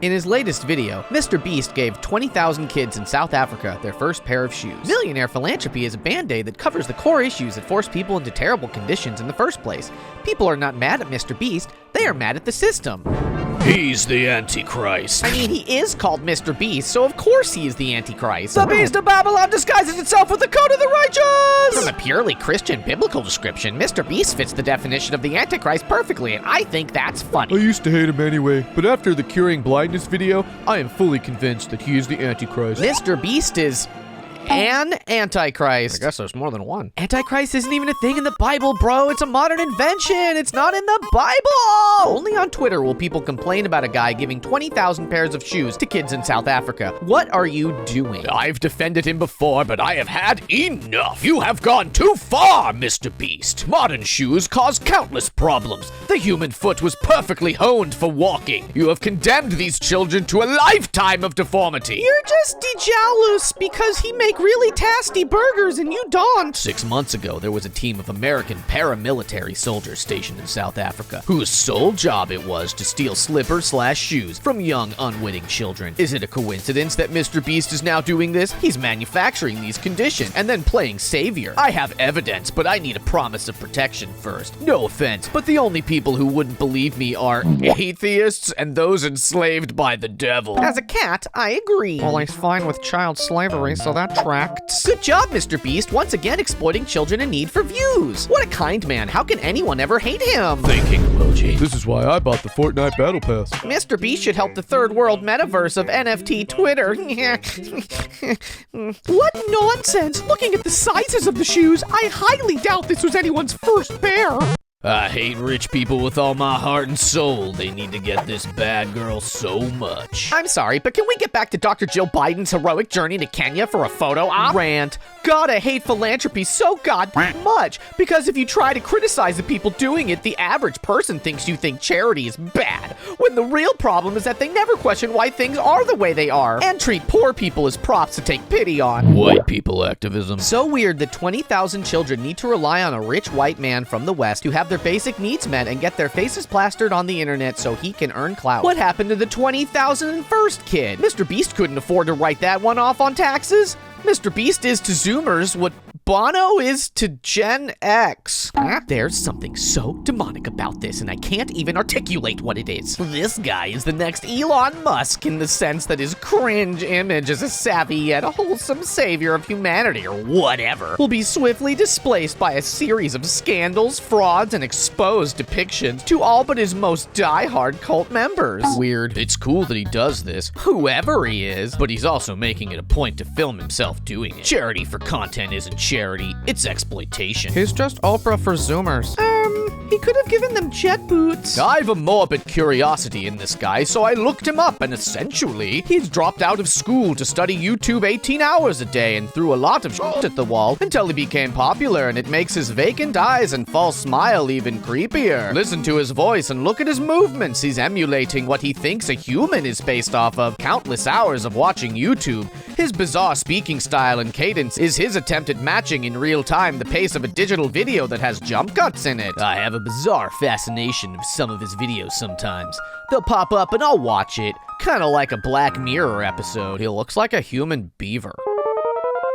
In his latest video, MrBeast gave 20,000 kids in South Africa their first pair of shoes. Millionaire philanthropy is a band-aid that covers the core issues that force people into terrible conditions in the first place. People are not mad at MrBeast, they are mad at the system. He's the Antichrist. I mean, he is called MrBeast, so of course he is the Antichrist. The Beast of Babylon disguises itself with the coat of the righteous! From a purely Christian biblical description, MrBeast fits the definition of the Antichrist perfectly, and I think that's I funny. used to hate him anyway, but after the curing blindness video, I am fully convinced that he is the Antichrist. MrBeast is an Antichrist. I guess there's more than one. Antichrist isn't even a thing in the Bible, bro. It's a modern invention. It's not in the Bible. Only on Twitter will people complain about a guy giving 20,000 pairs of shoes to kids in South Africa. What are you doing? I've defended him before, but I have had enough. You have gone too far, Mr. Beast. Modern shoes cause countless problems. The human foot was perfectly honed for walking. You have condemned these children to a lifetime of deformity. You're just jealous because he make really tasty burgers and you don't. 6 months ago, there was a team of American paramilitary soldiers stationed in South Africa, whose sole job it was to steal slippers/shoes from young, unwitting children. Is it a coincidence that Mr. Beast is now doing this? He's manufacturing these conditions and then playing savior. I have evidence, but I need a promise of protection first. No offense, but the only people who wouldn't believe me are atheists and those enslaved by the devil. As a cat, I agree. Well, he's fine with child slavery, so that tracks. Good job, Mr. Beast, once again exploiting children in need for views. What a kind man. How can anyone ever hate him? Thinking emoji. This is why I bought the Fortnite Battle Pass. Mr. Beast should help the third world metaverse of NFT Twitter. What nonsense! Looking at the sizes of the shoes, I highly doubt this was anyone's first pair. I hate rich people with all my heart and soul. They need to get this bad girl so much. I'm sorry, but can we get back to Dr. Jill Biden's heroic journey to Kenya for a photo op? Rant. God, I hate philanthropy so goddamn much, because if you try to criticize the people doing it, the average person thinks you think charity is bad, when the real problem is that they never question why things are the way they are, and treat poor people as props to take pity on. White people activism. So weird that 20,000 children need to rely on a rich white man from the West to have their basic needs met and get their faces plastered on the internet so he can earn clout. What happened to the 20,001st kid? Mr. Beast couldn't afford to write that one off on taxes. Mr. Beast is to Zoomers what Bono is to Gen X. There's something so demonic about this, and I can't even articulate what it is. This guy is the next Elon Musk in the sense that his cringe image as a savvy yet wholesome savior of humanity, or whatever, will be swiftly displaced by a series of scandals, frauds, and exposed depictions to all but his most die-hard cult members. Weird. It's cool that he does this, Whoever he is. but he's also making it a point to film himself doing it. Charity for content isn't charity, it's exploitation. He's just Oprah for Zoomers. He could have given them jet boots. I've a morbid curiosity in this guy, so I looked him up, and essentially, he's dropped out of school to study YouTube 18 hours a day and threw a lot of shit at the wall until he became popular, and it makes his vacant eyes and false smile even creepier. Listen to his voice and look at his movements. He's emulating what he thinks a human is based off of. Countless hours of watching YouTube. His bizarre speaking style and cadence is his attempt at matching in real time the pace of a digital video that has jump cuts in it. I have a bizarre fascination with some of his videos sometimes. They'll pop up and I'll watch it, kind of like a Black Mirror episode. He looks like a human beaver.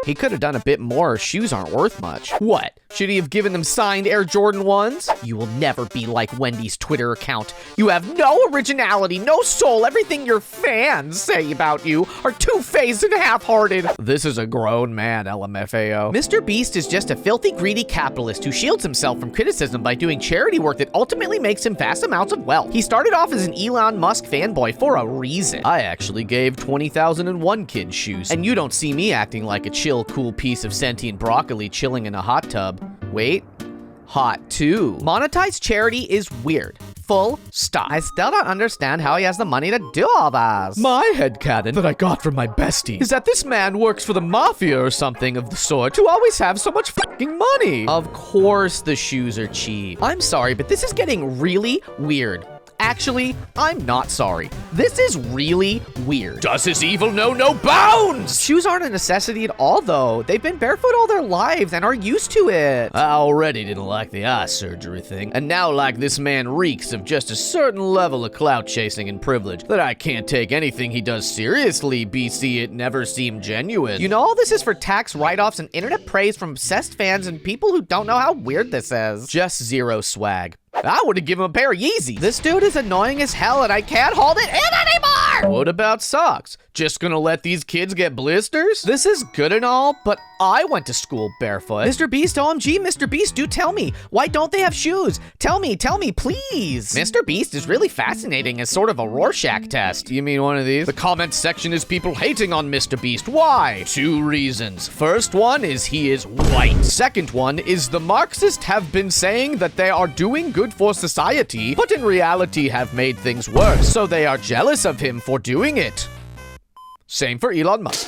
He could have done a bit more. Shoes aren't worth much. What? Should he have given them signed Air Jordan 1s? You will never be like Wendy's Twitter account. You have no originality, no soul. Everything your fans say about you are two-faced and half-hearted. This is a grown man, LMFAO. Mr. Beast is just a filthy, greedy capitalist who shields himself from criticism by doing charity work that ultimately makes him vast amounts of wealth. He started off as an Elon Musk fanboy for a reason. I actually gave 20,001 kids shoes. And you don't see me acting like a chill, cool piece of sentient broccoli chilling in a hot tub. Wait, hot too. Monetized charity is weird. Full stop. I still don't understand how he has the money to do all this. My headcanon that I got from my bestie is that this man works for the mafia or something of the sort to always have so much fucking money. Of course the shoes are cheap. I'm sorry, but this is getting really weird. Actually, I'm not sorry. This is really weird. Does his evil know no bounds? Shoes aren't a necessity at all, though. They've been barefoot all their lives and are used to it. I already didn't like the eye surgery thing, and now like this man reeks of just a certain level of clout chasing and privilege that I can't take anything he does seriously, BC it never seemed genuine. You know, all this is for tax write-offs and internet praise from obsessed fans and people who don't know how weird this is. Just zero swag. I would have given him a pair of Yeezys. This dude is annoying as hell and I can't hold it in anymore! What about socks? Just gonna let these kids get blisters? This is good and all, but I went to school barefoot. MrBeast, OMG, MrBeast, do tell me. Why don't they have shoes? Tell me, please. MrBeast is really fascinating as sort of a Rorschach test. You mean one of these? The comment section is people hating on MrBeast. Why? 2 reasons. First one is he is white. Second one is the Marxists have been saying that they are doing good for society, but in reality have made things worse, so they are jealous of him for doing it. Same for Elon Musk.